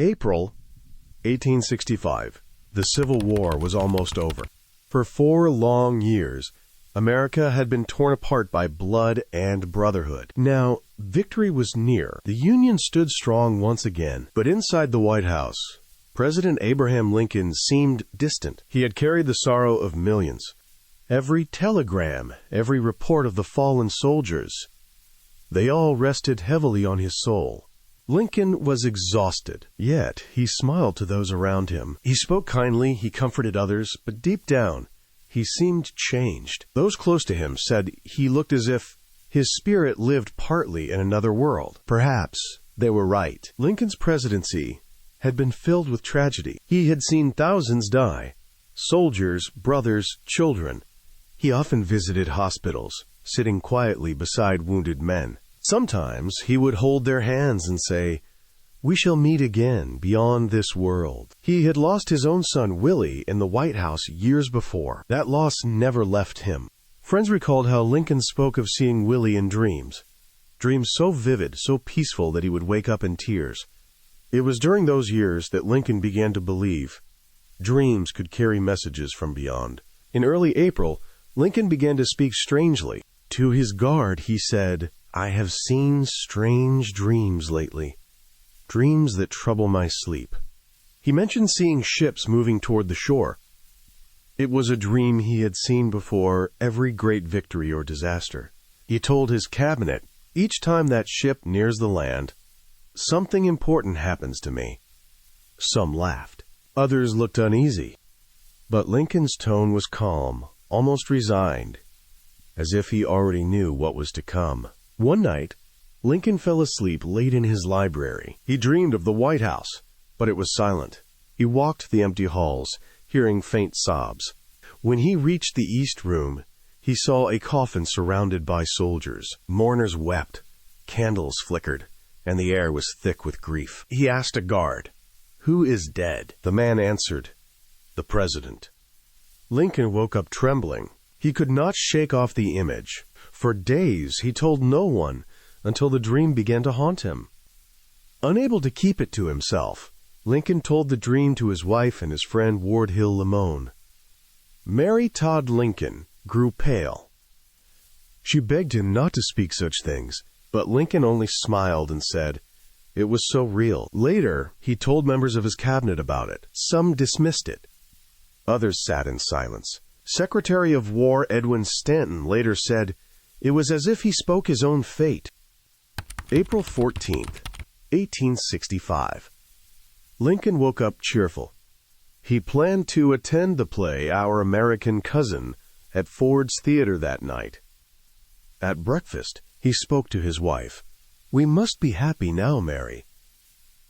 April 1865. The Civil War was almost over. For 4 long years, America had been torn apart by blood and brotherhood. Now, victory was near. The Union stood strong once again. But inside the White House, President Abraham Lincoln seemed distant. He had carried the sorrow of millions. Every telegram, every report of the fallen soldiers, they all rested heavily on his soul. Lincoln was exhausted, yet he smiled to those around him. He spoke kindly, he comforted others, but deep down, he seemed changed. Those close to him said he looked as if his spirit lived partly in another world. Perhaps they were right. Lincoln's presidency had been filled with tragedy. He had seen thousands die, soldiers, brothers, children. He often visited hospitals, sitting quietly beside wounded men. Sometimes he would hold their hands and say, "We shall meet again beyond this world." He had lost his own son, Willie, in the White House years before. That loss never left him. Friends recalled how Lincoln spoke of seeing Willie in dreams so vivid, so peaceful that he would wake up in tears. It was during those years that Lincoln began to believe dreams could carry messages from beyond. In early April, Lincoln began to speak strangely. To his guard, he said, "I have seen strange dreams lately, dreams that trouble my sleep." He mentioned seeing ships moving toward the shore. It was a dream he had seen before every great victory or disaster. He told his cabinet, "Each time that ship nears the land, something important happens to me." Some laughed. Others looked uneasy. But Lincoln's tone was calm, almost resigned, as if he already knew what was to come. One night, Lincoln fell asleep late in his library. He dreamed of the White House, but it was silent. He walked the empty halls, hearing faint sobs. When he reached the East Room, he saw a coffin surrounded by soldiers. Mourners wept, candles flickered, and the air was thick with grief. He asked a guard, "Who is dead?" The man answered, "The President." Lincoln woke up trembling. He could not shake off the image. For days he told no one until the dream began to haunt him. Unable to keep it to himself, Lincoln told the dream to his wife and his friend Ward Hill Lamone. Mary Todd Lincoln grew pale. She begged him not to speak such things, but Lincoln only smiled and said, "It was so real." Later, he told members of his cabinet about it. Some dismissed it. Others sat in silence. Secretary of War Edwin Stanton later said, "It was as if he spoke his own fate." April 14th, 1865. Lincoln woke up cheerful. He planned to attend the play Our American Cousin at Ford's Theater that night. At breakfast, he spoke to his wife. "We must be happy now, Mary.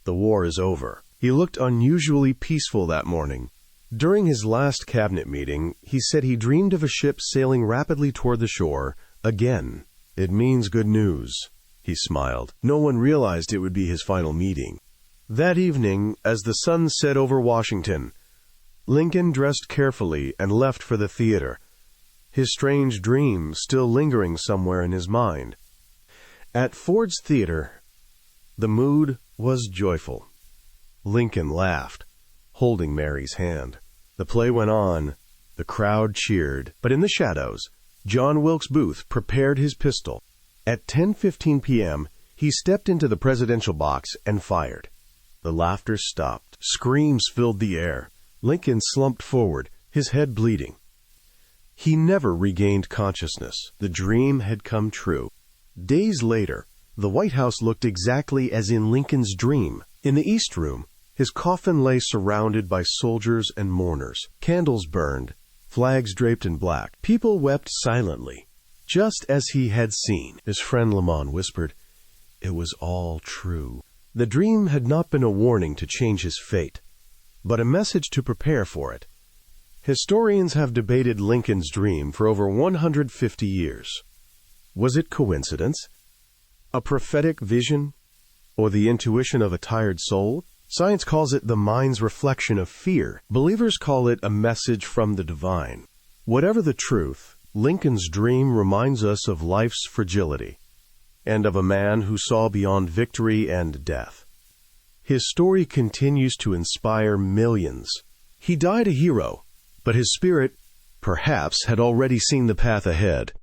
The war is over." He looked unusually peaceful that morning. During his last cabinet meeting, he said he dreamed of a ship sailing rapidly toward the shore again. "It means good news," he smiled. No one realized it would be his final meeting. That evening, as the sun set over Washington, Lincoln dressed carefully and left for the theater, his strange dream still lingering somewhere in his mind. At Ford's Theater, the mood was joyful. Lincoln laughed, holding Mary's hand. The play went on. The crowd cheered. But in the shadows, John Wilkes Booth prepared his pistol. At 10:15 p.m., he stepped into the presidential box and fired. The laughter stopped. Screams filled the air. Lincoln slumped forward, his head bleeding. He never regained consciousness. The dream had come true. Days later, the White House looked exactly as in Lincoln's dream. In the East Room, his coffin lay surrounded by soldiers and mourners. Candles burned, flags draped in black. People wept silently, just as he had seen. His friend Lamont whispered, "It was all true." The dream had not been a warning to change his fate, but a message to prepare for it. Historians have debated Lincoln's dream for over 150 years. Was it coincidence? A prophetic vision? Or the intuition of a tired soul? Science calls it the mind's reflection of fear. Believers call it a message from the divine. Whatever the truth, Lincoln's dream reminds us of life's fragility and of a man who saw beyond victory and death. his story continues to inspire millions. He died a hero, but his spirit, perhaps, had already seen the path ahead.